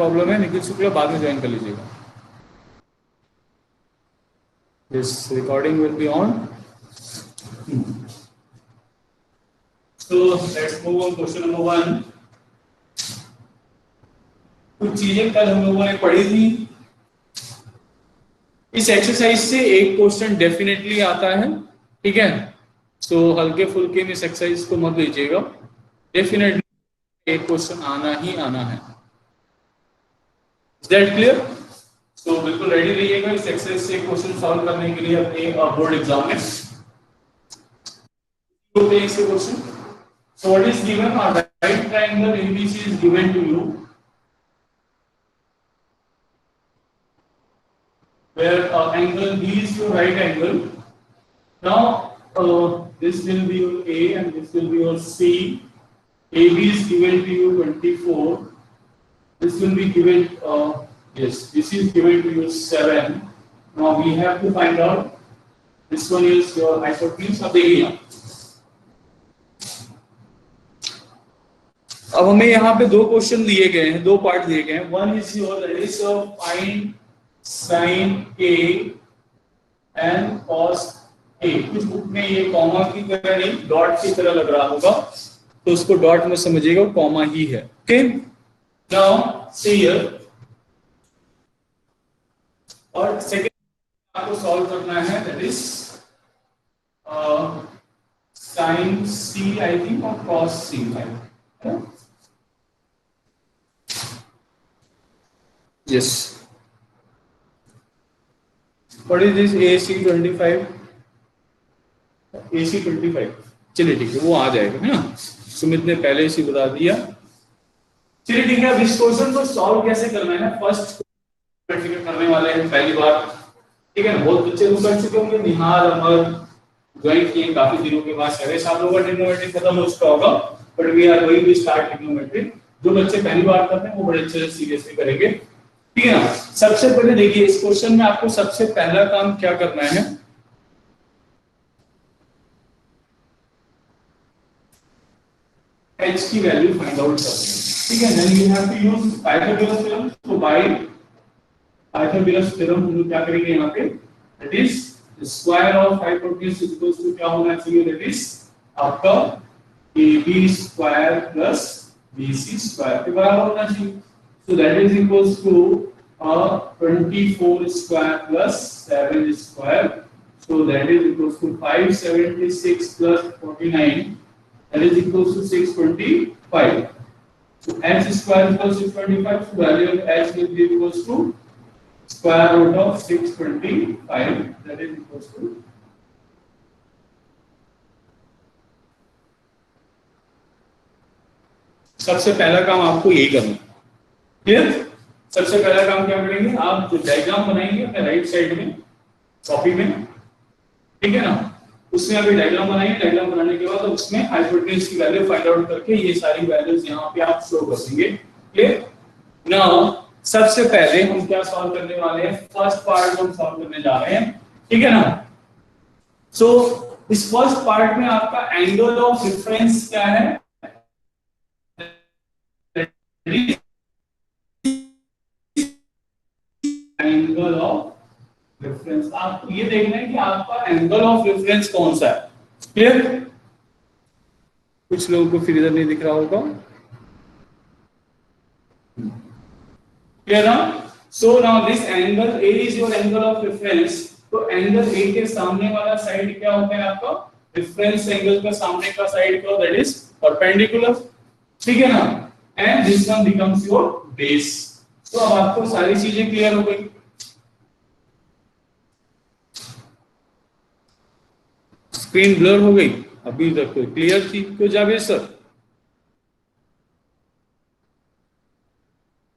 Problem है निखिल शुक्ला बाद में ज्वाइन कर लीजिएगा. This recording will be on. So let's move on question number 1. कुछ चीजें कल हम लोगों ने पढ़ी थी. इस एक्सरसाइज से एक क्वेश्चन डेफिनेटली आता है. ठीक है, सो हल्के फुल्के में इस एक्सरसाइज को मत लीजिएगा. डेफिनेटली एक क्वेश्चन आना ही आना है. Is that clear? सो बिल्कुल रेडी रहिएगा इस एक्सरसाइज से क्वेश्चन सॉल्व करने के लिए अपने बोर्ड एग्जाम में. होते हैं इसके question. So what is given? A right triangle ABC is given to you where angle B is your right angle. Now this will be your A and this will be your C. AB is given to you 24. This will be given yes, this is given to you 7. Now we have to find out this one is your hypotenuse of the area. अब हमें यहाँ पे दो question दिए गए हैं, दो part दिए गए हैं. One is your that is find sin A and cos A. कुछ बुक में ये कॉमा की तरह नहीं डॉट की तरह लग रहा होगा, तो उसको डॉट में समझिएगा, कॉमा ही है. Okay, now see here. और सेकंड आपको सॉल्व करना है that is sin C I think और cos C है. Yes. What is this AC25? AC25 चलिए ठीक है, वो आ जाएगा है ना. सुमित ने पहले से बता दिया. चलिए ठीक है, अब इस क्वेश्चन को सॉल्व कैसे करना है ना, फर्स्ट प्रैक्टिकल करने वाले हैं पहली बार. ठीक है ना, बहुत बच्चे लोग कर चुके होंगे. निहार अमर ज्वाइन किए काफी दिनों के बाद. शायद आप लोगों का ट्रिग्नोमेट्री खत्म हो चुका होगा, but we are going to start trigonometry. जो बच्चे पहली बार करते हैं वो बड़े अच्छे से सीरियसली करेंगे. ठीक है ना. सबसे पहले देखिए इस क्वेश्चन में आपको सबसे पहला काम क्या करना है, h की वैल्यू फाइंड आउट करनी है. ठीक है, then you have to use Pythagoras theorem. तो बाय पाइथागोरस थ्योरम हम लोग क्या करेंगे यहाँ पे, that is square of hypotenuse is equal to क्या होना चाहिए, दैट इज आपका ab square plus bc square के बराबर होना चाहिए. So that is equals to 24 square plus 7 square. So that is equals to 576 plus 49. That is equals to 625. So h square equals to 625. So value of h will be equals to square root of 625. That is equals to सबसे पहला काम आपको यही करना है. Clear? सबसे पहला काम क्या करेंगे, आप जो डायग्राम बनाएंगे अपने राइट साइड में कॉपी में. ठीक है ना, उसमें अभी डायग्राम बनाएंगे. डायग्राम बनाने के बाद उसमें हाइपोटेन्यूज की वैल्यू फाइंड आउट करके ये सारी वैल्यूज यहाँ पे आप शो कर देंगे. क्लियर? नाउ सबसे पहले हम क्या सॉल्व करने वाले हैं, फर्स्ट पार्ट हम सॉल्व करने जा रहे हैं. ठीक है ना. सो इस फर्स्ट पार्ट में आपका एंगल ऑफ रेफरेंस क्या है, एंगल ऑफ रेफरेंस. आपको ये देखना है कि आपका एंगल ऑफ रेफरेंस कौन सा है. क्लियर? कुछ लोगों को फिर इधर नहीं दिख रहा होगा. क्लियर ना. So now this angle A is your angle of reference. तो एंगल ए के सामने वाला साइड क्या होता है आपका, रेफरेंस एंगल का सामने का साइड का, दैट इज परपेंडिकुलर. ठीक है ना. And this one becomes your base. तो अब आपको सारी चीजें क्लियर हो गई. स्क्रीन ब्लर हो गई अभी तक तो क्लियर थी. तो जावेद सर,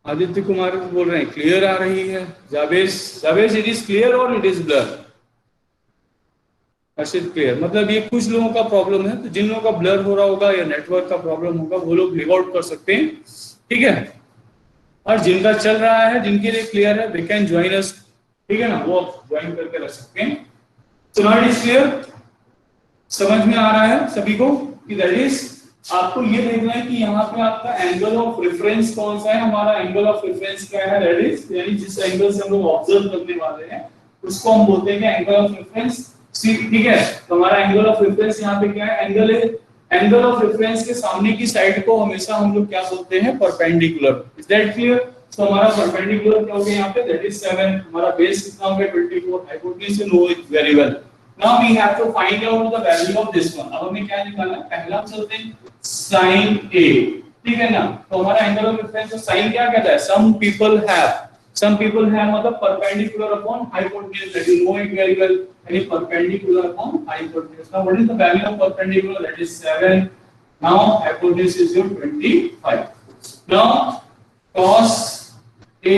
आदित्य कुमार बोल रहे हैं क्लियर आ रही है. जावेद इट इज क्लियर और it is blur. Arshit clear. मतलब ये कुछ लोगों का प्रॉब्लम है, तो जिन लोगों का ब्लर हो रहा होगा या नेटवर्क का प्रॉब्लम होगा वो लोग लीव आउट कर सकते हैं. ठीक है. और जिनका चल रहा है, जिनके लिए क्लियर है, दे कैन ज्वाइन अस. ठीक है ना, वो ज्वाइन करके रख सकते हैं. So now it is clear. समझ में आ रहा है सभी को कि दैट इज आपको ये देखना है कि यहाँ पे आपका एंगल ऑफ रेफरेंस कौन सा है। हमारा एंगल ऑफ रेफरेंस क्या है, दैट इज यानी जिस एंगल से हम लोग ऑब्जर्व करने वाले हैं उसको हम बोलते हैं एंगल ऑफ रेफरेंस सी। ठीक है, तो हमारा एंगल ऑफ रेफरेंस यहाँ पे क्या है, एंगल है। एंगल ऑफ रेफरेंस के सामने की साइड को हमेशा हम लोग क्या बोलते हैं, परपेंडिकुलर। Is that clear? तो हमारा परपेंडिकुलर क्या हो गया यहाँ पे, दैट इज 7। हमारा बेस कितना हो गया, 24। Hypotenuse you know it very well. Now we have to find out the value of this one. अब हमें क्या निकालना है, पहला हम चलते हैं sin a। ठीक है ना, तो हमारा एंगल ऑफ रेफरेंस तो sin क्या कहता है, some people have मतलब perpendicular upon hypotenuse, that you know it very well, यानी perpendicular upon hypotenuse। Now what is the value of perpendicular, that is 7। now hypotenuse is your 25। now cos a,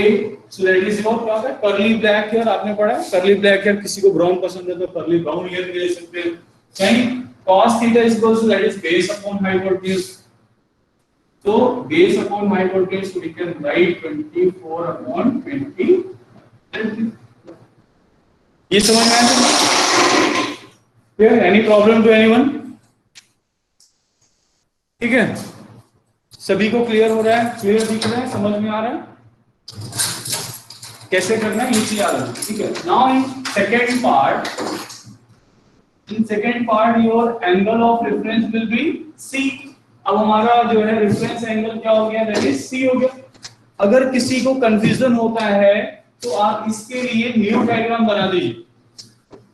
so that is your क्या है, curly black here आपने पढ़ा है, curly black here, किसी को brown पसंद है तो curly brown here भी ले सकते हैं। सही, cos theta is equal to, that is base upon hypotenuse। So base upon hypotenuse, we can write 24 upon 20। ये समझ में आया? Clear? Any problem to anyone? ठीक है, सभी को क्लियर हो रहा है, क्लियर दिख रहा है, समझ में आ रहा है कैसे करना है, नीचे आ रहा है। ठीक है, now in second part your angle of reference will be C। अब हमारा जो है रेफरेंस एंगल क्या हो गया, दैट इज C हो गया। अगर किसी को कंफ्यूजन होता है तो आप इसके लिए न्यू डायग्राम बना दीजिए,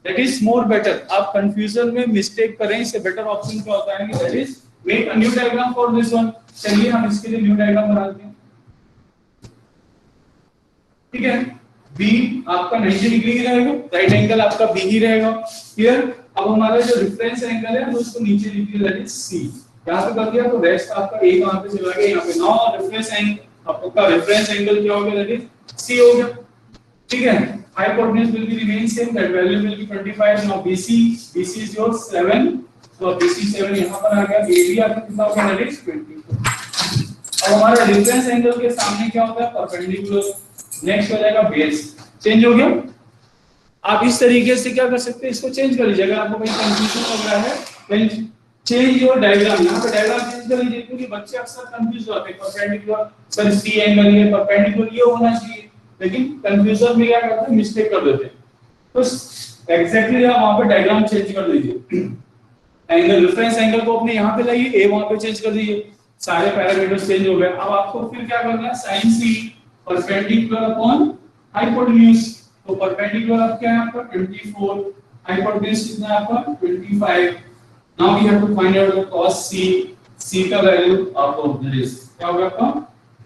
दैट इज मोर बेटर। आप कंफ्यूजन में मिस्टेक करें, इससे बेटर ऑप्शन क्या होता है कि that is make a new diagram for this one. चलिए हम इसके लिए न्यू डायग्राम बना देते हैं। ठीक है, B आपका 90 डिग्री ही रहेगा, राइट एंगल आपका B ही रहेगा। क्लियर? अब हमारा जो रेफरेंस एंगल है हम उसको नीचे लिख दिया, दैट इज C। यहां पे कर दिया तो रेस्ट आपका A कहां पे चला गया, यहां पे। नाउ रेफरेंस एंगल आपका रेफरेंस एंगल क्या हो गया, दैट इज C हो गया। ठीक है, hypotenuse will be remain same, that value will be 25। now BC is your 7, so BC 7 यहां पर आ गया। AB आपका कितना होगा, दैट इज 20। अब हमारा रेफरेंस एंगल के सामने क्या होता है, परपेंडिकुलर। नेक्स्ट हो जाएगा बेस, चेंज हो गया। आप इस तरीके से क्या कर सकते हैं, इसको चेंज कर लीजिए। अगर आपको कहीं कंफ्यूजन लग रहा है, देन चेंज योर डायग्राम। यहां पे डायग्राम चेंज कर लीजिए, क्योंकि बच्चे अक्सर कंफ्यूज होते हैं। परपेंडिकुलर सर सी एंगल ये परपेंडिकुलर ये होना चाहिए, लेकिन कंफ्यूजन में क्या करते हैं, मिस्टेक कर देते हैं। तो एग्जैक्टली आप वहां पे डायग्राम चेंज कर दीजिए। एंगल रेफरेंस एंगल को अपने यहां पे लाइए, ए वहां पे चेंज कर दीजिए, सारे पैरामीटर्स चेंज हो गए। अब आपको फिर क्या करना है, sin c perpendicular upon hypotenuse. तो परपेंडिकुलर अब क्या है आपका 24, हाइपोटेन्यूज कितना है आपका 25। Now we have to find out the cos c। c का वैल्यू आपको बेस क्या होगा आपका,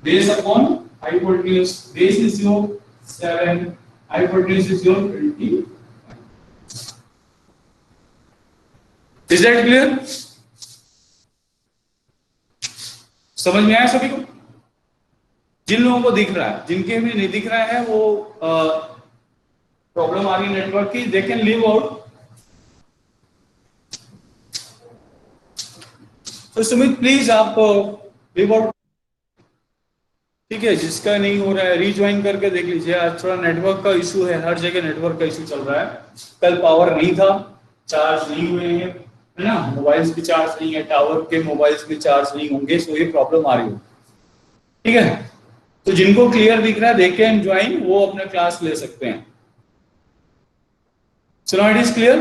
base upon hypotenuse. Base is your 7, hypotenuse is your 20। Is that clear? समझ में आया सभी को? जिन लोगों को दिख रहा है, जिनके भी नहीं दिख रहा है वो प्रॉब्लम आ रही है नेटवर्क की, दे कैन लीव आउट। तो सुमित प्लीज आप लीव आउट। ठीक है, जिसका नहीं हो रहा है रीज्वाइन करके देख लीजिए। आज थोड़ा नेटवर्क का इशू है, हर जगह नेटवर्क का इशू चल रहा है। कल पावर नहीं था, चार्ज नहीं हुए हैं, है ना, मोबाइल्स भी चार्ज नहीं है, टावर के मोबाइल्स भी चार्ज नहीं होंगे, सो ये प्रॉब्लम आ रही है। ठीक है, तो जिनको क्लियर दिख रहा है दे कैन ज्वाइन, वो अपना क्लास ले सकते हैं। So now it is clear.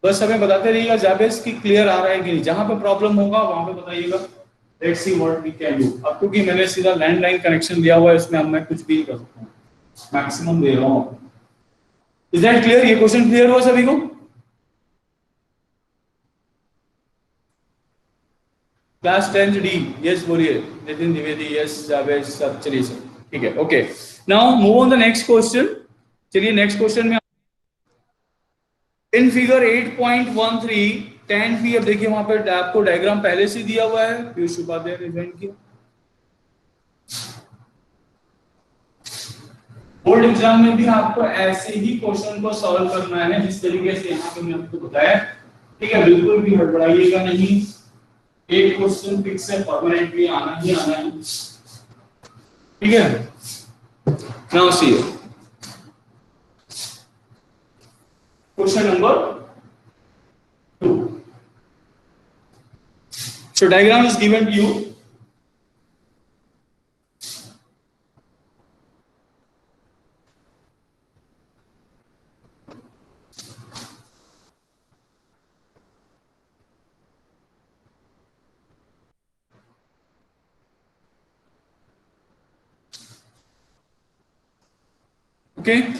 बस हमें बताते रहिएगा जाबेस की क्लियर आ रहा है कि नहीं। जहां पे प्रॉब्लम होगा वहां पे बताइएगा, let's see what we can do. अब क्योंकि मैंने सीधा लैंडलाइन कनेक्शन दिया हुआ है, इसमें अब मैं कुछ भी कर सकता हूँ, मैक्सिमम दे रहा हूँ। Is that clear? ये क्वेश्चन क्लियर हुआ सभी को? क्लास 10th डी, यस बोलिए। नितिन द्विवेदी, यस जावेद, सब चलिए सर, ठीक है, okay. Now move on the next question. चलिए नेक्स्ट क्वेश्चन में इन फिगर 8.13 tan phi। अब देखिए वहां पर आपको डायग्राम पहले से दिया हुआ है, पीयूष उपाध्याय ने ज्वाइन किया। बोर्ड एग्जाम में भी आपको ऐसे ही क्वेश्चन को सॉल्व करना है जिस तरीके से यहाँ पे मैंने आपको बताया। ठीक है, बिल्कुल भी हड़बड़ाइएगा नहीं। एक क्वेश्चन फिक्स है, परमानेंटली आना ही आना है। ठीक है, now see question number 2। So diagram is given to you. Okay.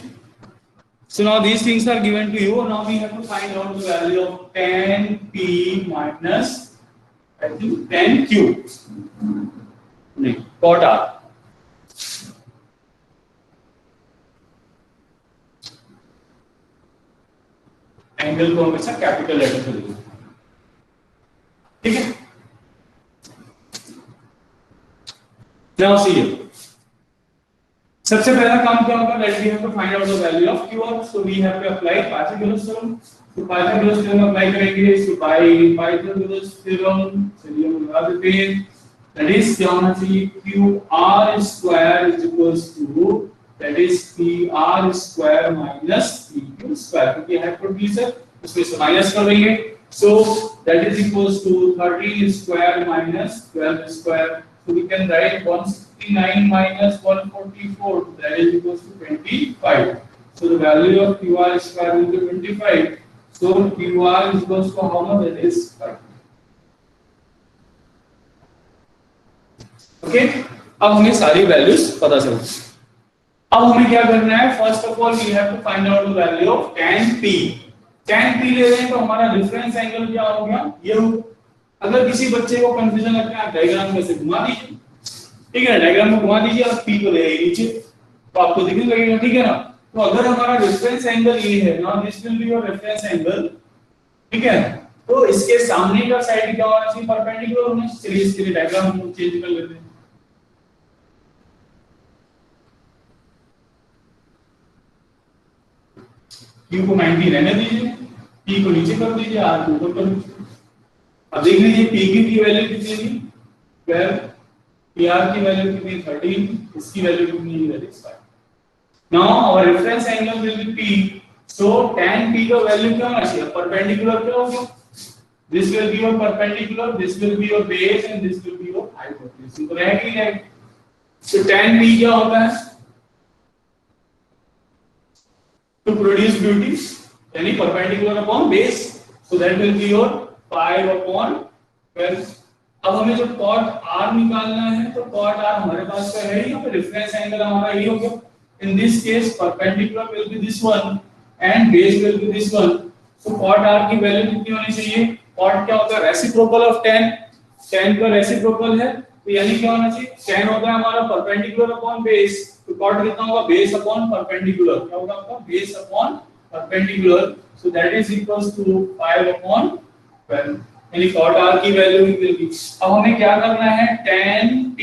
So now these things are given to you. Now we have to find out the value of 10p minus, I think 10q. Cot r. Angle को हमेशा capital letter से लिखो, ठीक है। Now see, सबसे पहला काम क्या होगा, let we have to find out the value of q और so we have to apply Pythagoras theorem. तो पाइथागोरस थ्योरम अप्लाई करेंगे, सो बाय पाइथागोरस थ्योरम चलिए हम लगा देते हैं, दैट इज क्या होना चाहिए, qr square is equals to that is pr square minus pq square, क्योंकि हाइपोटेन्यूज है उसमें से माइनस कर देंगे, so that is equals to 13 square minus 12 square, so we can write 169 minus 144, that is equals to 25. So the value of qr square will be 25. So qr is equals to how much, that is 5. Okay, अब हमें सारी values पता चल गई। अब हमें क्या करना है, first of all we have to find out the value of tan p। tan p ले रहे हैं तो हमारा रेफरेंस एंगल क्या हो गया, ये हो। अगर किसी बच्चे को कंफ्यूजन लगता है, डायग्राम में से घुमा दीजिए, ठीक है, डायग्राम में घुमा दीजिए और p को ले आइए नीचे, तो आपको दिखने लगेगा, ठीक है ना। तो अगर हमारा रेफरेंस एंगल ये है ना, this will be your reference angle, ठीक है, तो इसके सामने का साइड क्या होना चाहिए, परपेंडिकुलर होना चाहिए। चलिए इसके लिए डायग्राम हम चेंज कर लेते हैं। q को 90 रहने दीजिए, p को नीचे कर दीजिए, r को ऊपर कर दीजिए। अब देख लीजिए pq की वैल्यू कितनी थी, 12, pr की वैल्यू कितनी, 13, इसकी वैल्यू कितनी है, that is 5। Now our reference angle will be p, so tan p का वैल्यू क्या होना चाहिए, परपेंडिकुलर क्या होगा, this will be your perpendicular, this will be your base and this will be your hypotenuse. तो रहेगा ही रहेगा। सो tan p क्या होता है, to produce beauty, any perpendicular upon base, so that will be your 5 upon 12। अब हमें जो cot r निकालना है, तो cot r हमारे पास का है, यहाँ पे रेफरेंस एंगल हमारा ये हो गया। In this case, perpendicular will be this one and base will be this one. So cot r की वैल्यू कितनी होनी चाहिए, cot क्या होता है, रेसिप्रोकल ऑफ tan, tan का रेसिप्रोकल है, तो यानी क्या होना चाहिए, tan होता है हमारा परपेंडिकुलर अपॉन बेस, तो cot कितना होगा, बेस अपॉन परपेंडिकुलर, क्या होगा आपका, base upon perpendicular, so that is equals to 5 upon 12, यानी cot r की वैल्यू निकलेगी। अब हमें क्या करना है, tan p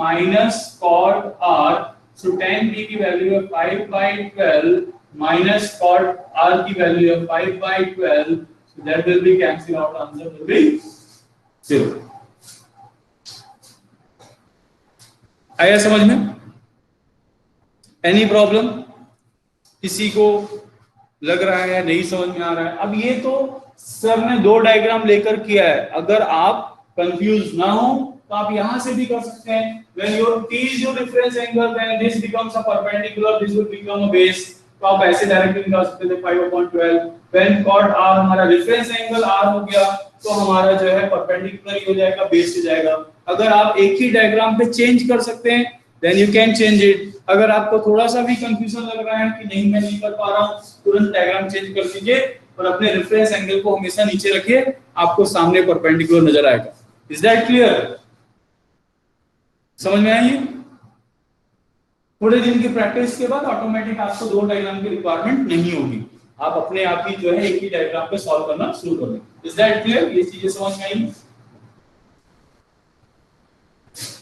minus cot r, सो tan p की वैल्यू है 5/12 minus cot r की वैल्यू है 5/12, so that will be cancel out, answer will be 0। आया समझ में, एनी प्रॉब्लम, किसी को लग रहा है नहीं समझ में आ रहा है। अब ये तो सर ने दो डायग्राम लेकर किया है, अगर आप कंफ्यूज ना हो तो आप यहां से भी कर सकते हैं। when your t is your reference angle, then this becomes a perpendicular, this will become a base, तो आप ऐसे डायरेक्टली निकाल सकते थे 5/12। when cot r हमारा रेफरेंस एंगल r हो गया, तो हमारा जो है परपेंडिकुलर ही हो जाएगा, बेस से जाएगा। अगर आप एक ही डायग्राम पे चेंज कर सकते हैं, then you can change it। अगर आपको थोड़ा सा भी कंफ्यूजन लग रहा है कि नहीं मैं नहीं कर पा रहा हूं, तुरंत डायग्राम चेंज कर दीजिए और अपने रेफरेंस एंगल को हमेशा नीचे रखिए, आपको सामने परपेंडिकुलर नजर आएगा। इज दैट क्लियर, समझ में आई? थोड़े दिन की प्रैक्टिस के बाद ऑटोमेटिक आपको दो डायग्राम की रिक्वायरमेंट नहीं होगी, आप अपने आप ही जो है एक ही डायग्राम पे सॉल्व करना शुरू कर देंगे। इज दैट क्लियर, ये चीजें समझ में आई?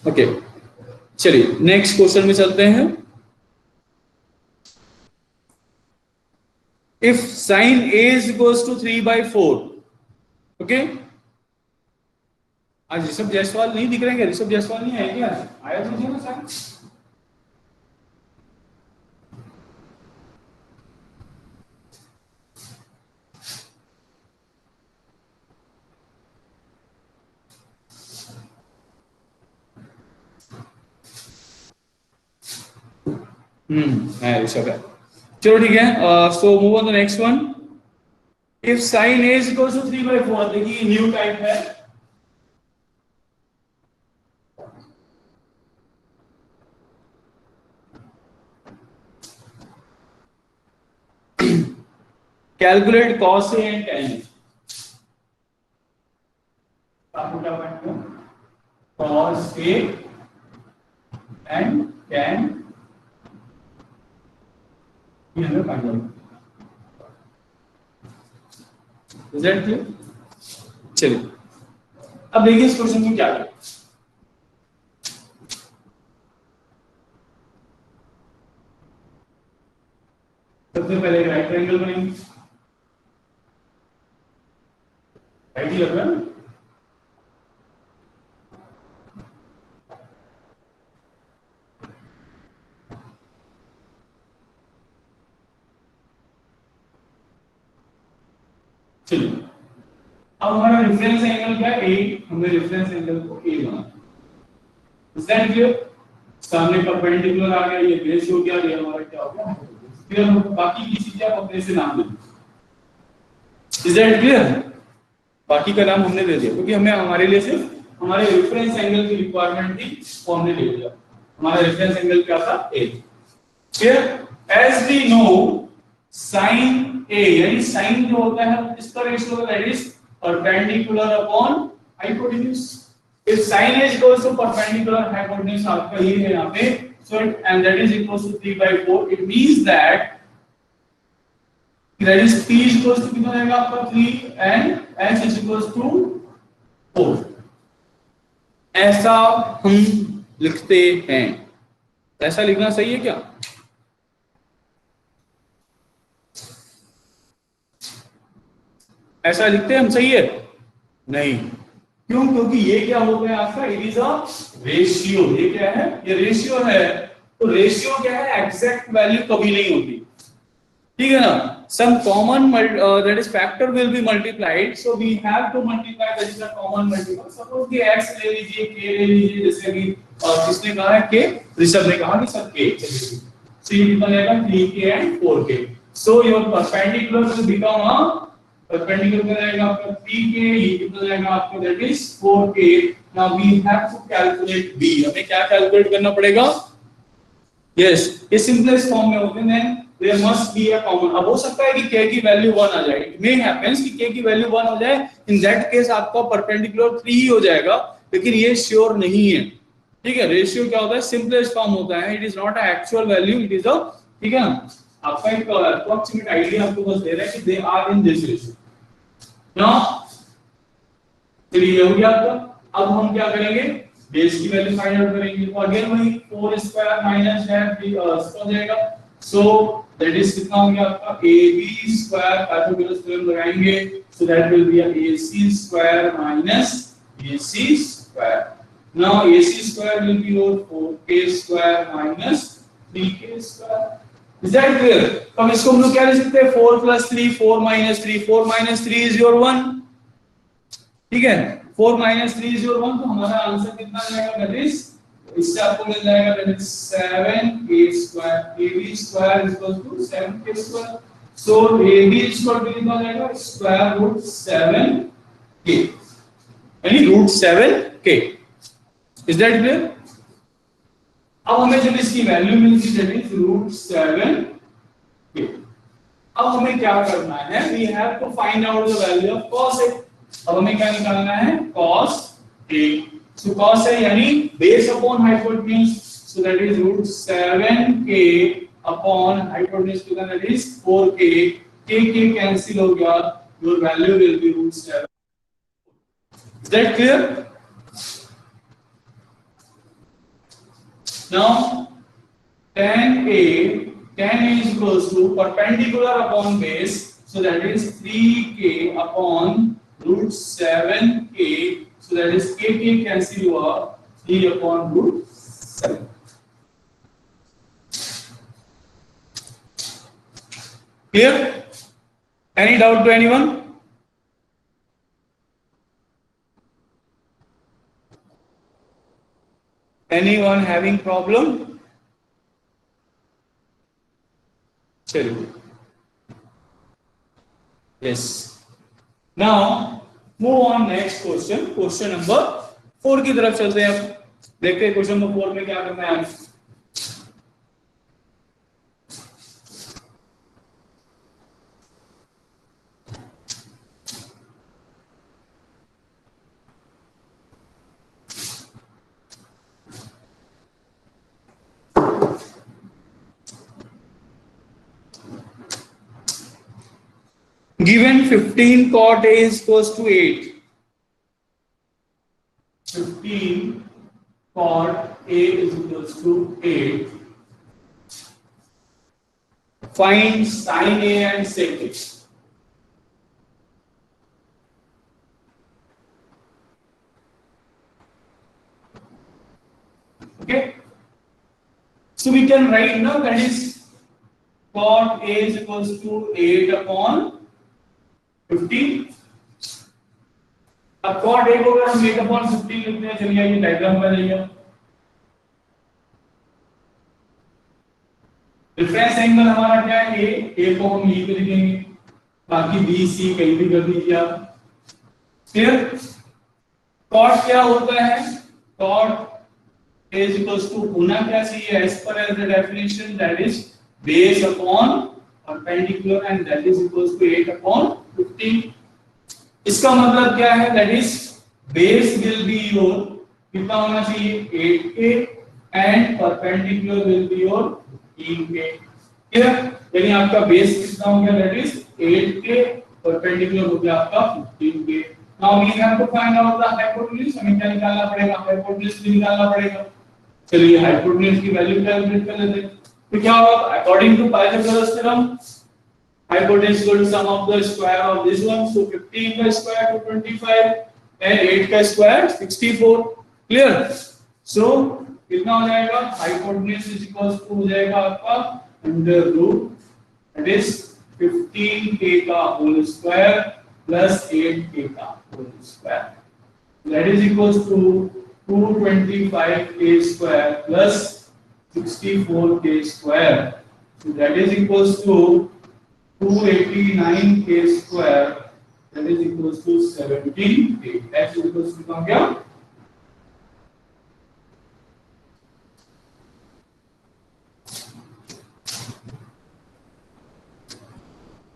ओके, चलिए नेक्स्ट क्वेश्चन में चलते हैं। If sin A is equals to 3/4, okay? आज ऋषभ जायसवाल नहीं दिख रहे हैं, ऋषभ जायसवाल नहीं आए क्या? आया तो ना सर। है ऋषभ है। चलो ठीक है, so move on the next one. If sine A is equal to 3/4, देखिए न्यू टाइप है। Calculate cos A and tan A. आपको क्या पॉइंट है? कॉस ए एंड टेन ये हमें find out. Is that clear? चलिए अब देखिए इस क्वेश्चन में क्या है। सबसे पहले राइट ट्रायंगल बनेंगे। राइट ही लग रहा है ना? चलिए अब हमारा रेफरेंस एंगल क्या है? ए। हमने रेफरेंस एंगल को ए बना। Is that clear? सामने परपेंडिकुलर आ गया, ये बेस हो गया, ये हमारा क्या हो गया? फिर हम बाकी की चीजें आप अपने से नाम दे दीजिए। Is that clear? बाकी का नाम हमने दे दिया क्योंकि हमें हमारे लिए सिर्फ हमारे रेफरेंस एंगल की रिक्वायरमेंट थी, वो हमने ले लिया। हमारा रेफरेंस एंगल क्या था? A. Clear? As we know sine A यानी साइन जो होता है इसका रेशियो होता है that is perpendicular upon hypotenuse. If sine A equals to perpendicular hypotenuse आपका ये है यहां पे, so and that is equals to 3/4, it means that that is p is equals to कितना आएगा आपका 3 and h is equals to 4। ऐसा हम लिखते हैं। ऐसा लिखना सही है क्या? ऐसा लिखते हैं हम, सही है? नहीं। क्यों? क्योंकि ये क्या हो गया आपका? It is a ratio. ये क्या है? ये रेशियो है। तो रेशियो क्या है? एग्जैक्ट वैल्यू कभी नहीं होती, ठीक है ना? some common that is factor will be multiplied, so we have to multiply that is a common multiple। suppose कि x ले लीजिए, k ले लीजिए, जैसे कि किसने कहा है k? ऋषभ ने कहा कि सब k। चलिए so ये कितना आएगा? 3k and 4k। so your perpendicular will become a perpendicular कितना आएगा आपका? 3k। ये कितना आएगा आपका? that is 4k। now we have to calculate b। हमें क्या कैलकुलेट करना पड़ेगा? यस, ये सिंपलेस्ट फॉर्म में होते हैं। There must be a common. अब हो सकता है कि k की वैल्यू 1 आ जाए, इट मे हैपेंस कि k की वैल्यू 1 हो जाए, इन दैट केस आपका परपेंडिकुलर 3 ही हो जाएगा, लेकिन ये श्योर नहीं है। ठीक है? रेशियो क्या होता है? सिंपलेस्ट फॉर्म होता है, it is not a actual value, it is a, ठीक है ना, आपका एक अप्रोक्सीमेट आईडिया आपको बस दे रहा है कि they are in this ratio. Now चलिए हो गया आपका। अब हम क्या करेंगे? बेस की वैल्यू फाइंड आउट करेंगे। तो अगेन वही 4 स्क्वायर माइनस है हो जाएगा। सो दैट इज कितना हो गया आपका? ab स्क्वायर, पाइथागोरस थ्योरम लगाएंगे, सो that will B ac square minus bc square. Now ac square will be your 4k square minus 3k square. Is that clear? अब इसको हम लोग क्या लिख सकते हैं? 4 + 3 4 - 3, 4 - 3 इज योर 1। ठीक है? 4 - 3 इज योर 1। तो हमारा आंसर कितना आ जाएगा? दैट इज, इससे आपको मिल जाएगा that is 7k square. ab square equal to 7k square. So ab equal to कितना आ जाएगा? स्क्वायर रूट 7k, यानी root 7k। Is that clear? अब हमें जब इसकी वैल्यू मिलती है दैट इज रूट 7k। अब हमें क्या करना है? We have to find out the value of cos a। अब हमें क्या निकालना है? cos a। So cos a यानी base upon hypotenuse, so that is root 7k upon hypotenuse कितना? That is 4k। k cancel हो गया, your value will be root 7। Is that clear? Now tan A is equals to perpendicular upon base, so that is 3k upon root 7k, so that is k cancel हुआ 3 upon root 7। Clear? Any doubt to anyone? Anyone having problem? चलिए, yes, now move on next question, question number 4 की तरफ चलते हैं। अब देखते हैं question number 4 में क्या करना है। Given 15 cot A is equals to 8. 15 cot A is equals to 8. Find sin A and sec A. Okay. So we can write now that is cot A is equals to 8 upon 15. अब cot A को अगर हम 8 upon 15 लिखते हैं, चलिए ये diagram में जाइए। रेफरेंस एंगल हमारा क्या है? ए को हम यहीं पे लिखेंगे, बाकी बी सी कहीं भी कर दीजिए आप। फिर कॉट क्या होता है? कॉट इज इक्वल्स टू होना क्या चाहिए as per as the definition, that is base upon perpendicular and that is equals to 8 upon 15। इसका मतलब क्या है? That is base will be your कितना होना चाहिए? 8k and perpendicular will be your 3k। Clear? यानी आपका बेस कितना हो गया? दैट इज 8k, परपेंडिकुलर हो गया आपका 15k। Now we have to find out the hypotenuse. हमें क्या निकालना पड़ेगा? हाइपोटेन्यूज भी निकालना पड़ेगा। चलिए हाइपोटेन्यूज की वैल्यू कैलकुलेट कर लेते हैं। तो क्या होगा? According to Pythagoras theorem, hypotenuse equal to sum of the square of this one, so 15 का square to 25 and 8 का square 64। clear? so कितना हो जाएगा? hypotenuse is equals to हो जाएगा आपका under root that is 15k का whole square plus 8k का whole square, that is equals to 225k square plus 64k square, so that is equals to 289k square, that is equals to 17k। x is equals to कितना हो गया?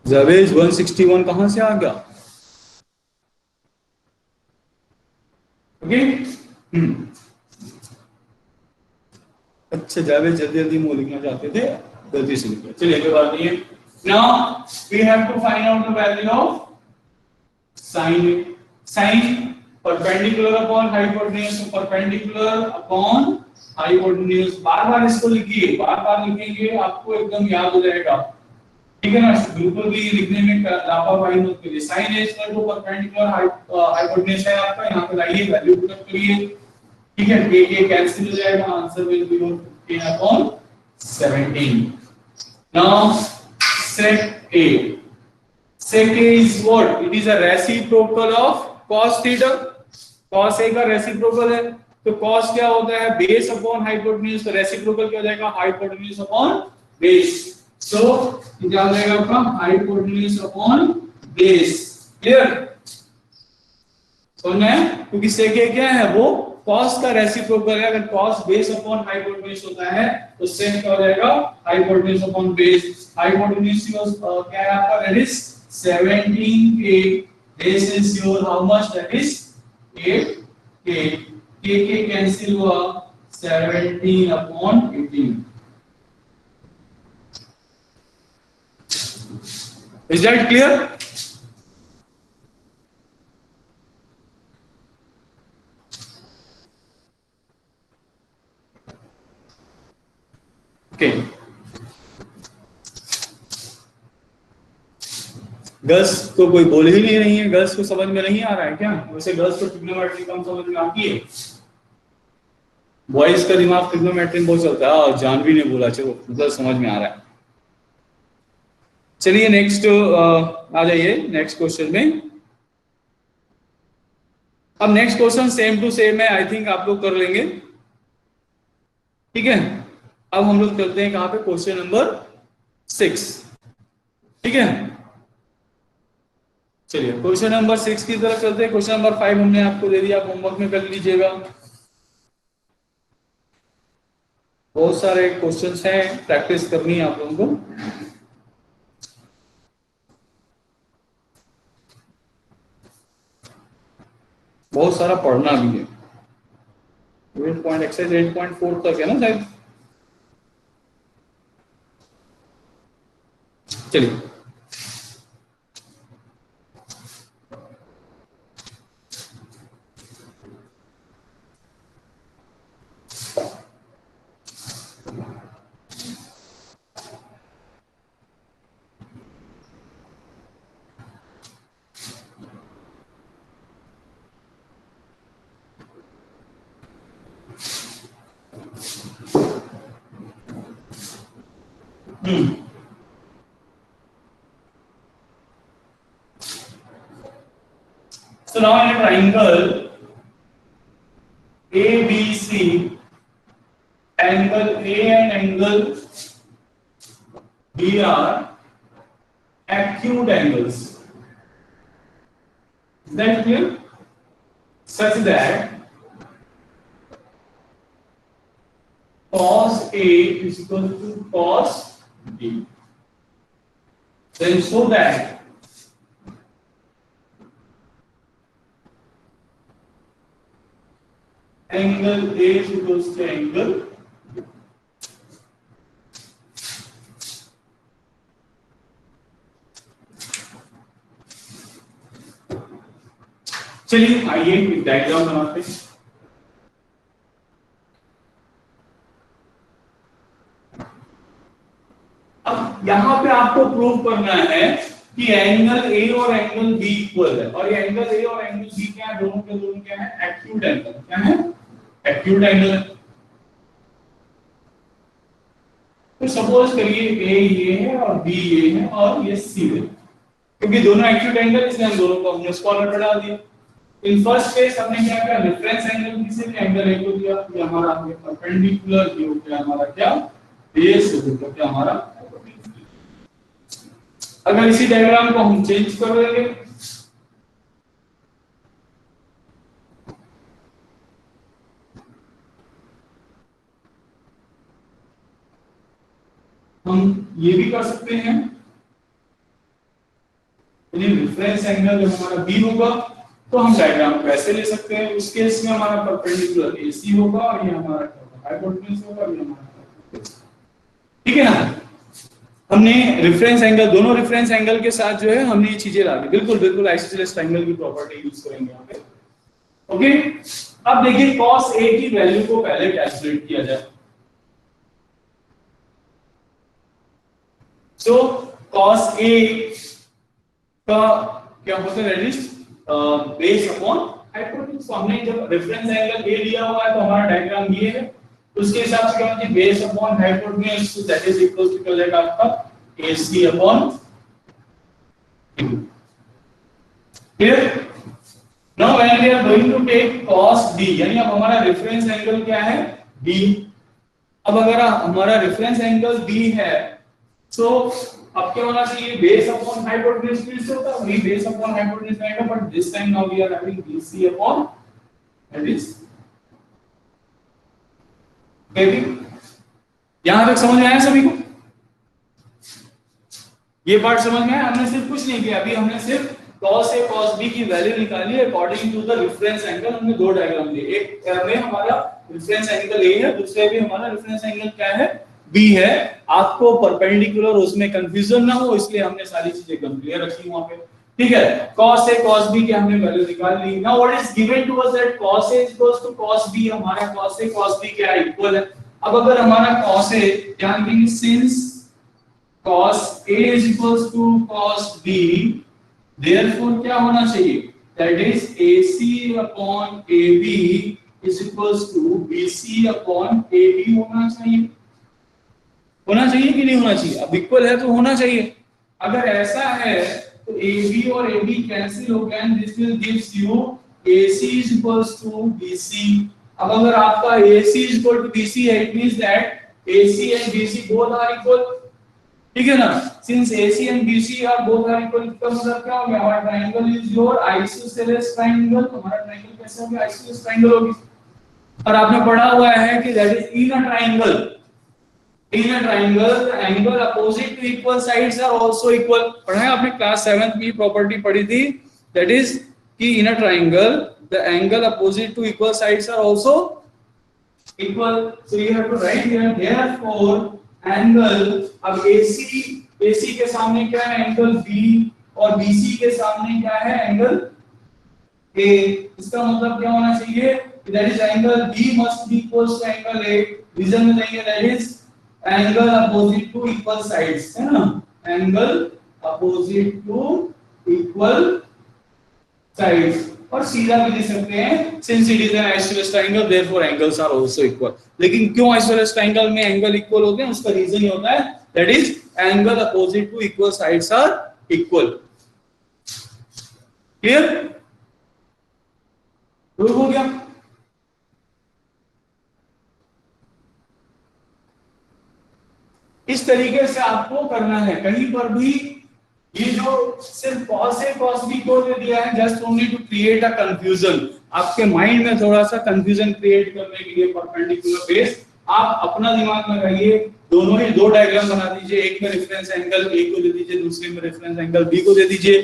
जावेद 161 कहां से आ गया? Okay, अच्छा जावेद जल्दी जल्दी मुंह लिखना चाहते थे, गलती से लिख लिया। चलिए कोई बात नहीं है। Now we have to find out the value of sin A. Sin perpendicular upon hypotenuse, so perpendicular upon hypotenuse। बार-बार इसको लिखिए, बार-बार लिखेंगे आपको एकदम याद हो जाएगा। ठीक है ना? बिल्कुल भी लिखने में लापरवाही मत करिए। sin A equal to perpendicular hypotenuse है आपका, यहाँ पे लाइए, वैल्यू पुट करिए। ठीक है, k कैंसिल हो जाएगा, answer will be 15 upon 17। Now sec A. Sec A is what? It is a reciprocal of cos theta. Cos A का reciprocal है, तो cos क्या होता है? Base upon hypotenuse, तो reciprocal क्या हो जाएगा? Hypotenuse upon base। So क्या हो जाएगा आपका? Hypotenuse upon base। Clear? समझ में? क्योंकि sec A क्या है? वो cos का रेसिप्रोकल है। अगर cos बेस अपॉन हाइपोटेन्यूज होता है तो sec क्या हो जाएगा? Hypotenuse upon base. हाइपोटेन्यूज क्या है आपका? That is 17k, base is your how much? That is 8k। k cancel हुआ, 17 upon 18। Is that clear? Okay. Girls तो कोई बोल ही नहीं रही है, गर्ल्स को समझ में नहीं आ रहा है क्या? वैसे गर्ल्स को ट्रिग्नोमेट्री कम समझ में आती है, बॉयज का दिमाग ट्रिग्नोमेट्री बहुत चलता है। और जानवी ने बोला, चलो मतलब समझ में आ रहा है। चलिए नेक्स्ट आ जाइए नेक्स्ट क्वेश्चन में। अब next question same to same है, आई थिंक आप लोग कर लेंगे। ठीक है, अब हम लोग चलते हैं कहां पे? Question number 6। ठीक है, चलिए क्वेश्चन नंबर 6 की तरफ चलते हैं। क्वेश्चन नंबर 5 हमने आपको दे दिया, आप होमवर्क में कर लीजिएगा। बहुत सारे क्वेश्चंस हैं, प्रैक्टिस करनी है आप लोगों को। बहुत सारा पढ़ना भी है। 8 पॉइंट एक्सरसाइज 8.4 तक है ना शायद। चलिए so now in a triangle ABC, angle A and angle B are acute angles. Is that clear? Such that cos A is equal to cos B. Then so that angle A is equals to angle B. चलिए आइए एक diagram बनाते हैं। अब यहां पे आपको prove करना है कि एंगल ए और एंगल बी इक्वल है, और ये एंगल ए और एंगल बी क्या है, दोनों के दोनों क्या है, एक्यूट एंगल। क्या है? Acute angle. तो सपोज करिए ए ये है और बी ये है और ये सी है, क्योंकि दोनों एक्यूट एंगल इसलिए हम दोनों को हमने स्क्वायर बढ़ा दिया। इन फर्स्ट केस हमने क्या किया, रेफरेंस एंगल किसे दिया, एंगल ए को दिया, ये हमारा परपेंडिकुलर, ये हो गया हमारा क्या, बेस हो गया क्या हमारा। अगर इसी डायग्राम को हम चेंज कर देंगे, हम ये भी कर सकते हैं, रेफरेंस एंगल जब हमारा बी होगा तो हम डायग्राम को ऐसे ले सकते हैं। उस केस में हमारा परपेंडिकुलर एसी होगा और ये हमारा हाइपोटेन्यूज होगा, ये हमारा, ठीक है ना। हमने रेफरेंस एंगल, दोनों रेफरेंस एंगल के साथ जो है हमने ये चीजें ला दी, बिल्कुल बिल्कुल आइसोसेलेस ट्रायंगल की प्रॉपर्टी यूज करेंगे यहाँ पे। ओके, अब देखिए cos A की वैल्यू को पहले कैलकुलेट किया जाए। सो cos A का क्या होता है, रेडियस बेस अपॉन हाइपोटेन्यूज। तो हमने जब रेफरेंस एंगल A लिया हुआ है तो हमारा डायग्राम ये है, उसके हिसाब से क्या होता है, बेस अपॉन हाइपोटेन्यूज, तो दैट इज इक्वल टू क्या हो जाएगा आपका AC upon Q। Clear? Now when we are going to take cos B, यानी अब हमारा रेफरेंस एंगल क्या है, B। अब अगर हमारा रेफरेंस एंगल B है तो अब क्या होना चाहिए, बेस अपॉन हाइपोटेन्यूज फिर से होता है, वही बेस अपॉन हाइपोटेन्यूज आएगा, but this time now we are having BC upon that is KB। यहां तक समझ में आया सभी को? ये पार्ट समझ में आया? हमने सिर्फ कुछ नहीं किया, अभी हमने सिर्फ cos A cos B की वैल्यू निकाली है according to the reference angle. हमने दो डायग्राम दिए, एक में हमारा रेफरेंस एंगल A है, दूसरे में हमारा रेफरेंस एंगल क्या है, B है। आपको परपेंडिकुलर उसमें कंफ्यूजन ना हो इसलिए हमने सारी चीजें एकदम क्लियर रखी वहां पे, ठीक है। cos A cos B की हमने वैल्यू निकाल ली। Now what is given to us that cos A equals to cos B, हमारा cos A cos B क्या है, इक्वल है। अब अगर हमारा cos A, ध्यान देंगे, since cos A is equals to cos B, therefore क्या होना चाहिए, that is AC upon AB is equals to BC upon AB होना चाहिए। होना चाहिए कि नहीं होना चाहिए? अब इक्वल है तो होना चाहिए। अगर ऐसा है तो AB और AB कैंसिल हो गए and this will gives you AC is equals to BC। अब अगर आपका AC is equal to BC है, it means that AC and BC both are equal। ठीक है ना। Since AC and BC are both are equal, इसका मतलब क्या हो गया, हमारा triangle is your isosceles triangle, हमारा ट्रायंगल कैसा हो गया, आइसोसेलेस ट्रायंगल हो गया। और आपने पढ़ा हुआ है कि that is in a triangle, in a triangle the angle opposite to equal sides are also equal. पढ़ा है आपने क्लास 7th की प्रॉपर्टी पढ़ी थी, दैट इज कि in a triangle the angle opposite to equal sides are also equal. So you have to write here therefore angle, अब AC के सामने क्या है एंगल B और BC के सामने क्या है एंगल A। इसका मतलब क्या होना चाहिए, that is angle B must be equals to angle A। Reason में देंगे that is angle opposite to equal sides, है ना, angle opposite to equal sides। और सीधा भी लिख सकते हैं since it is an isosceles triangle therefore angles are also equal। लेकिन क्यों isosceles triangle में एंगल इक्वल होते हैं, उसका रीजन ये होता है that is angle opposite to equal sides are equal। Clear, prove हो गया। इस तरीके से आपको करना है, कहीं पर भी ये जो सिर्फ cos A cos B को दे दिया है just only to create a confusion, आपके माइंड में थोड़ा सा कंफ्यूजन क्रिएट करने के लिए परपेंडिकुलर बेस। आप अपना दिमाग लगाइए, दोनों ही दो डायग्राम बना दीजिए, एक में रेफरेंस एंगल A को दे दीजिए, दूसरे में रेफरेंस एंगल B को दे दीजिए।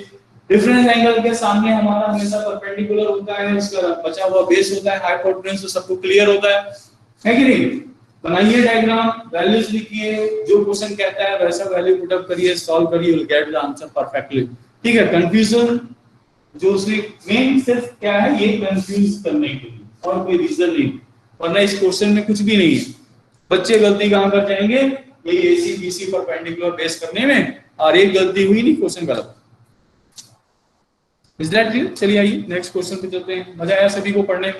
रेफरेंस एंगल के सामने हमारा हमेशा परपेंडिकुलर होता है, उसका बचा हुआ बेस होता है हाइपोटेन्यूज, तो सबको क्लियर होता है कि नहीं। बनाइए डायग्राम, वैल्यूज लिखिए, जो क्वेश्चन कहता है वैसा वैल्यू पुट अप करिए, सॉल्व करिए, you will get the answer perfectly. ठीक है, कंफ्यूजन जो उसने मेन सिर्फ क्या है, ये कंफ्यूज करने के लिए, और कोई रीजन नहीं, वरना इस क्वेश्चन में कुछ भी नहीं है। बच्चे गलती कहां कर जाएंगे, ये AC BC परपेंडिकुलर बेस करने में, और एक गलती हुई नहीं, क्वेश्चन गलत। Is that clear? चलिए आइए नेक्स्ट क्वेश्चन पे चलते हैं। मजा आया सभी को पढ़ने में?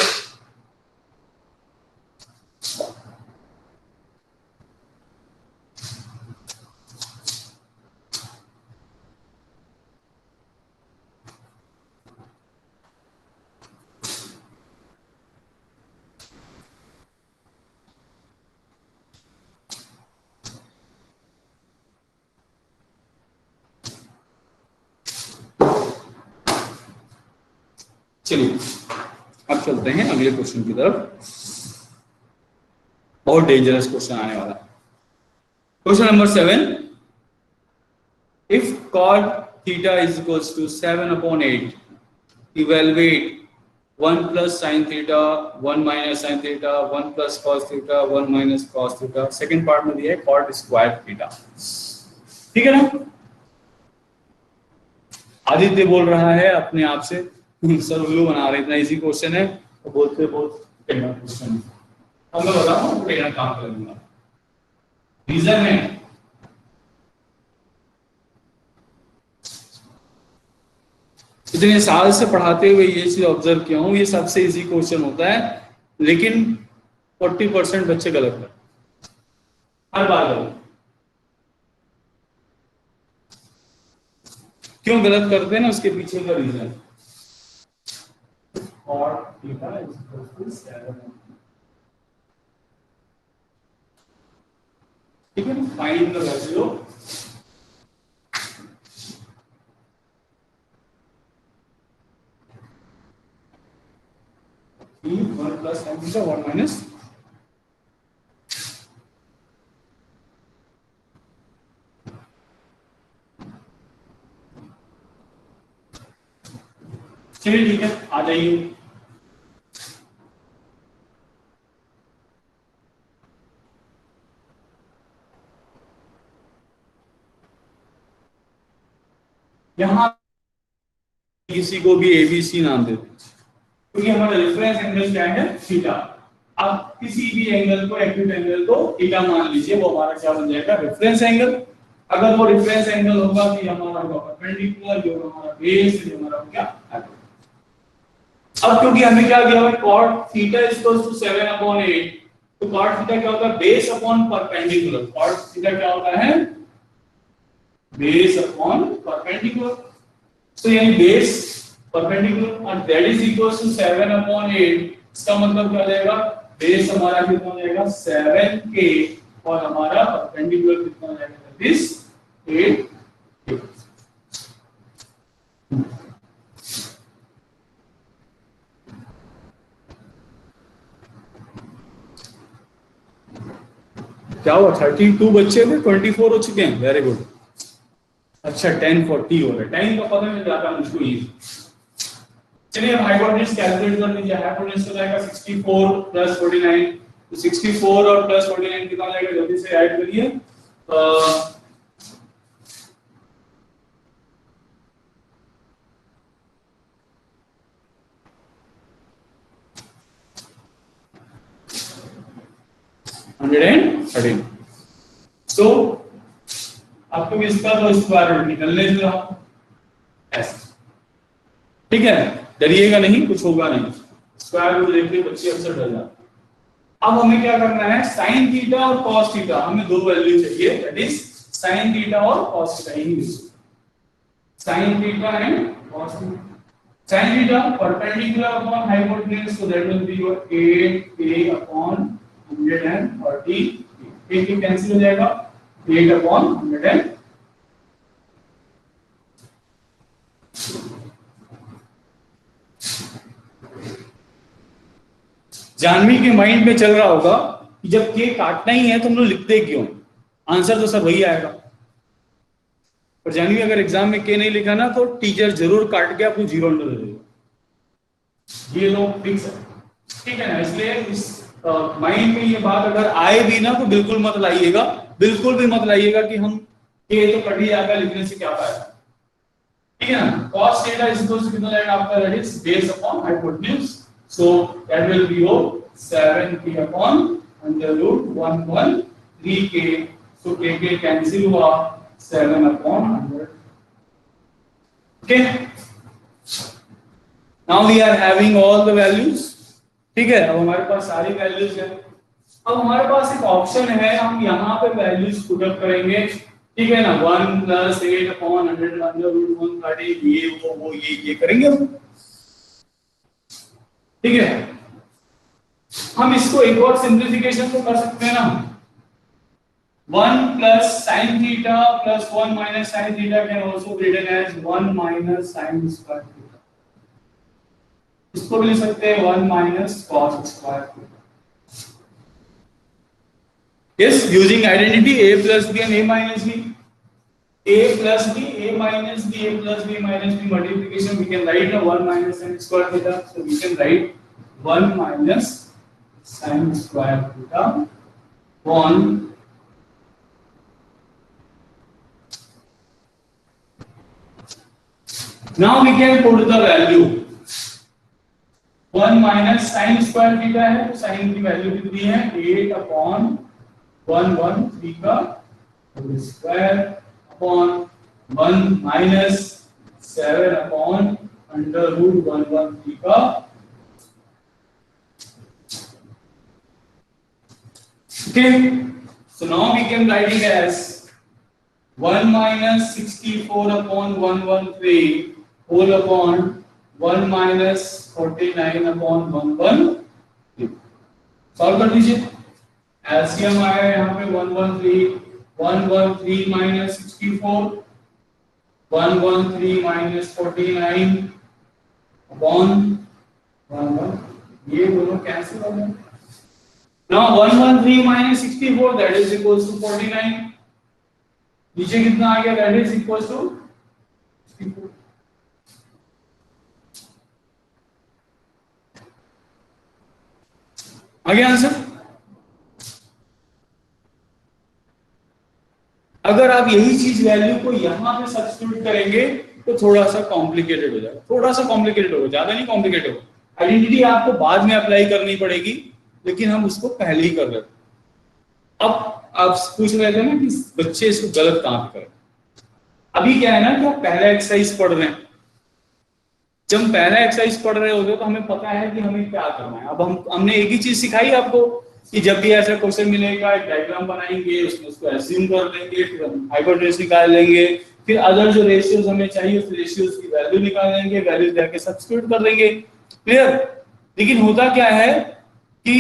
चलिए अब चलते हैं अगले क्वेश्चन की तरफ, बहुत डेंजरस क्वेश्चन आने वाला। Question number 7, if cot theta is equals to 7/8, evaluate 1 plus sin theta, 1 minus sin theta, 1 plus cos theta, 1 minus cos theta। Second part में दिया है cot स्क्वायर थीटा। ठीक है ना। आदित्य बोल रहा है अपने आप से, सर उल्लू बना रहे, इतना इजी क्वेश्चन है तो बोलते बहुत टेढ़ा क्वेश्चन है। अब मैं बता रहा हूँ टेढ़ा काम करूंगा, रीजन है इतने साल से पढ़ाते हुए ये चीज ऑब्जर्व किया हूँ, ये सबसे इजी क्वेश्चन होता है, लेकिन 40% बच्चे गलत करते हर बार गलत। क्यों गलत करते हैं ना, उसके पीछे का रीजन। और ठीक है, find the value e 1 plus sin theta 1 minus चलिए ठीक है, आ जाइए। यहां किसी को भी ABC नाम देते हैं क्योंकि हमारा रेफरेंस एंगल क्या है, थीटा। अब किसी भी एंगल को, एक्यूट एंगल को थीटा मान लीजिए, वो हमारा क्या बन जाएगा, रेफरेंस एंगल। अगर वो रेफरेंस एंगल होगा तो हमारा होगा परपेंडिकुलर, जो हमारा बेस, जो हमारा क्या। अब क्योंकि हमें क्या दिया हुआ है, cot थीटा इक्वल्स टू 7/8, तो cot थीटा क्या होता है, base upon perpendicular. cot theta क्या होता है, बेस अपॉन परपेंडिकुलर। तो यानी बेस परपेंडिकुलर और दैट इज इक्वल्स टू 7/8। इसका मतलब क्या हो जाएगा, बेस हमारा कितना हो जाएगा 7k और हमारा परपेंडिकुलर कितना हो जाएगा, दैट इज 8 क्या हुआ 32 बच्चे थे 24 हो चुके हैं वेरी गुड अच्छा 1040 हो रहा है टाइम का पता नहीं जाता मुझको ये चलिए अब हाइपोटेन्यूज कैलकुलेट कर लीजिए हाइपोटेन्यूज हो जाएगा 64 प्लस 49 तो 64 और प्लस 49 कितना जाएगा जल्दी से ऐड करिए 113 सो आपको इसका तो स्क्वायर रूट निकलने दो ऐसे ठीक है डरिएगा नहीं कुछ होगा नहीं स्क्वायर रूट लेके बच्चे अक्सर डर जाते अब हमें क्या करना है साइन थीटा और कॉस थीटा हमें दो वैल्यू चाहिए दैट इज साइन थीटा और cos theta sine theta and cos theta sin theta perpendicular upon hypotenuse so that will be your 8a upon 130 एक कैंसिल हो जाएगा 8 upon 100 जानवी के माइंड में चल रहा होगा कि जब के काटना ही है तो हम लोग लिखते क्यों आंसर तो सब वही आएगा पर जानवी अगर एग्जाम में के नहीं लिखा ना तो टीचर जरूर काट के आपको 0 अंडर दे देगा ये लोग फिक्स है ठीक है ना इसलिए इस माइंड में ये बात अगर आए भी ना तो बिल्कुल मत लाइएगा बिल्कुल भी मत लाइएगा कि हम के तो कट ही जाएगा लिखने से क्या फायदा ठीक है ना cos theta is equal to कितना जाएगा आपका that is based upon hypotenuse so that will be your 7k upon under root 113k so k cancel हुआ 7 upon 100 okay now we are having all the values ठीक है अब हमारे पास सारी values है अब हमारे पास एक ऑप्शन है हम यहाँ पे वैल्यूज पुट अप करेंगे ठीक है ना 1 plus 8 upon 100 under root 130 ये वो ये करेंगे हम ठीक है हम इसको एक और सिंप्लीफिकेशन तो कर सकते हैं ना 1 plus sin theta plus 1 minus sin theta can also be written as 1 minus sin square theta. इसको भी लिख सकते हैं 1 minus cos square theta. Yes, using identity a plus b and a minus b. A plus b, a minus b, a plus b minus b multiplication we can write a 1 minus sin square theta. So we can write 1 minus sin square theta on now we can put the value 1 minus sin square theta है तो sin की value कितनी है 8 upon 113 का whole square upon 1 minus 7 upon under root 113 का okay so now we can write it as 1 minus 64 upon 113 whole upon 1 minus 49 upon 113 solve कर दीजिए LCM आया यहाँ पे 113 minus 64 113 minus 49 upon 11 ये दोनों कैंसिल हो गए now 113 minus 64 that is equals to 49 नीचे कितना आ गया दैट इज इक्वल टू 64 आगे आंसर अगर आप यही चीज वैल्यू को यहां पे सब्स्टिट्यूट करेंगे तो थोड़ा सा कॉम्प्लिकेटेड हो जाएगा थोड़ा सा कॉम्प्लिकेटेड होगा ज्यादा नहीं कॉम्प्लिकेटेड होगा आइडेंटिटी आपको बाद में अप्लाई करनी पड़ेगी लेकिन हम उसको पहले ही कर लेते अब आप पूछ रहे थे ना कि बच्चे इसको गलत कहां पे करें अभी क्या है ना कि आप पहला एक्सरसाइज पढ़ रहे हैं जब हम पहला एक्सरसाइज पढ़ रहे होते तो हमें पता है कि हमें क्या करना है अब हमने एक ही चीज सिखाई आपको कि जब भी ऐसा क्वेश्चन मिलेगा एक डायग्राम बनाएंगे उसमें उसको एज्यूम कर लेंगे फिर हम हाइपोटेन्यूज निकाल लेंगे फिर अदर जो रेशियोज हमें चाहिए उस रेशियोज की वैल्यू निकाल लेंगे वैल्यू जाके सब्स्टिट्यूट कर देंगे क्लियर लेकिन होता क्या है कि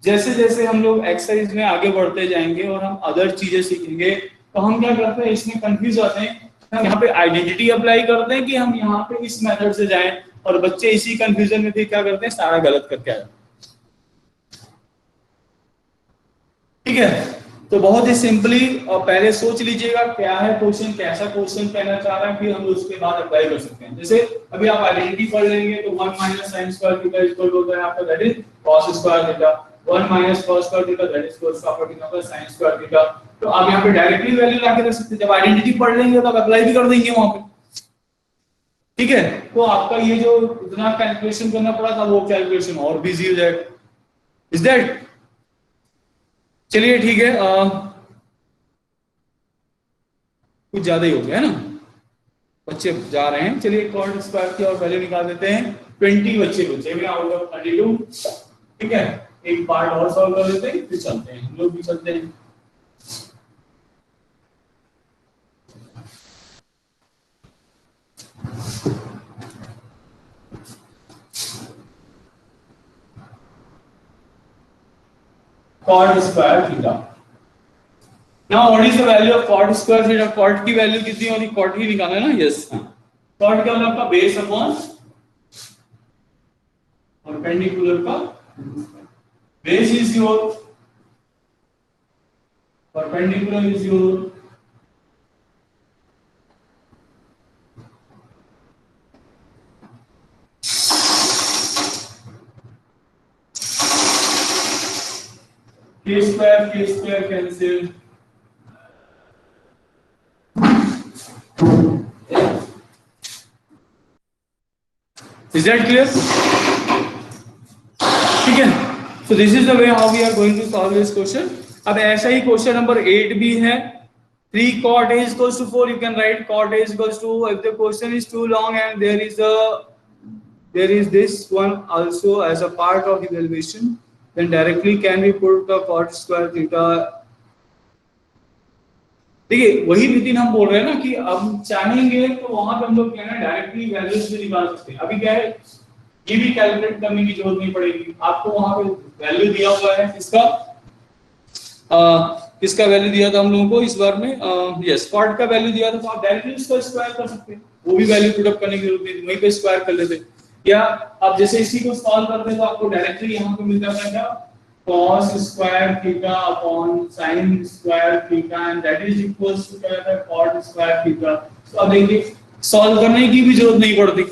जैसे जैसे हम लोग एक्सरसाइज में आगे बढ़ते जाएंगे और हम अदर चीजें सीखेंगे तो हम क्या करते हैं, इसमें कंफ्यूज होते हैं, हम यहाँ पे आइडेंटिटी अप्लाई करते हैं कि हम यहाँ पे इस मेथड से जाएं, और बच्चे इसी कंफ्यूजन में फिर क्या करते हैं, सारा गलत करके आ जाते हैं। ठीक है, तो बहुत ही सिंपली और पहले सोच लीजिएगा क्या है क्वेश्चन, कैसा क्वेश्चन कहना चाह रहा है, फिर हम उसके बाद अप्लाई कर सकते हैं। जैसे अभी आप आइडेंटिटी पढ़ लेंगे तो 1 minus sine square theta equal होता है आपका, that is cos square theta, 1 minus cos square theta that is cos square theta plus sin square theta. तो आप यहाँ पे डायरेक्टली वैल्यू ला के रख सकते हैं, जब आइडेंटिटी पढ़ लेंगे तो आप अप्लाई भी कर देंगे वहां पे। ठीक है, तो आपका ये जो इतना कैलकुलेशन करना पड़ा था वो कैलकुलेशन और भी इजी हो जाएगा। Is that? चलिए ठीक है, कुछ ज्यादा ही हो गया है ना, बच्चे जा रहे हैं। चलिए कॉट स्क्वायर की और वैल्यू निकाल देते हैं। 20 बच्चे बचे हुए आउट ऑफ 32। ठीक है, एक पार्ट और सॉल्व कर लेते हैं फिर चलते हैं, हम लोग भी चलते हैं। Cot square theta. Now what is the value of cot square theta? Cot की वैल्यू कितनी होगी? कॉट ही निकालना है ना, यस। कॉट क्या होगा आपका? बेस अपॉन परपेंडिकुलर का, base is your, perpendicular is your k square cancel, is that clear? ठीक है, so this is the way how we are going to solve this question. अब ऐसा ही क्वेश्चन नंबर 8 भी है। 3 cot a is equals to 4, you can write cot a is equals to, if the question is too long and there is this one also as a part of the evaluation, then directly can we put the cot square theta। देखिए वही नितिन हम बोल रहे हैं ना कि अब चाहेंगे तो वहां पे हम लोग क्या है डायरेक्टली वैल्यूज भी निकाल सकते हैं। अभी क्या है, ये भी कैलकुलेट करने की जरूरत नहीं पड़ेगी आपको, वहां पे वैल्यू दिया हुआ है इसका, किसका वैल्यू दिया था हम लोगों को इस बार में, यस कॉट का वैल्यू दिया था, तो आप डायरेक्टली उसका स्क्वायर कर सकते हैं, वो भी वैल्यू पुट अप करने की जरूरत नहीं, वहीं पे स्क्वायर कर लेते। या आप जैसे इसी को सॉल्व करते हैं तो आपको डायरेक्टली यहाँ पे मिल जाता है क्या, cos square theta upon sin square theta and that is equals to क्या है cot square theta। तो अब देखिए सॉल्व करने की भी जरूरत नहीं पड़ती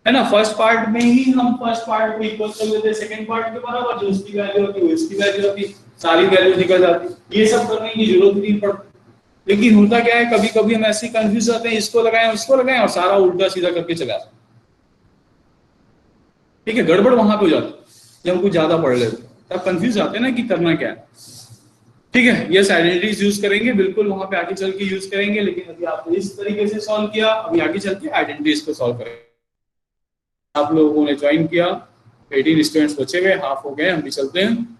है ना, फर्स्ट पार्ट में ही हम फर्स्ट पार्ट को इक्वल कर लेते हैं सेकंड पार्ट के बराबर, जो उसकी वैल्यू होती है वो इसकी वैल्यू होती है, सारी वैल्यू निकल जाती, ये सब करने की जरूरत नहीं पड़ती। लेकिन होता क्या है, कभी कभी हम ऐसे कंफ्यूज होते हैं, इसको लगाएं उसको लगाएं और सारा उल्टा सीधा करके चला। ठीक है, गड़बड़ वहां पे हो जाती है जब हम कुछ ज्यादा पढ़ लेते तब कंफ्यूज आते हैं ना कि करना क्या है। ठीक है, यस आइडेंटिटीज यूज करेंगे बिल्कुल, वहां पे आगे चल के यूज करेंगे, लेकिन अभी आपने इस तरीके से सॉल्व किया, अभी आगे चल के आइडेंटिटीज को सॉल्व करेंगे। आप लोगों ने ज्वाइन किया, 18 स्टूडेंट्स बचे हुए, हाफ हो गए, हम भी चलते हैं।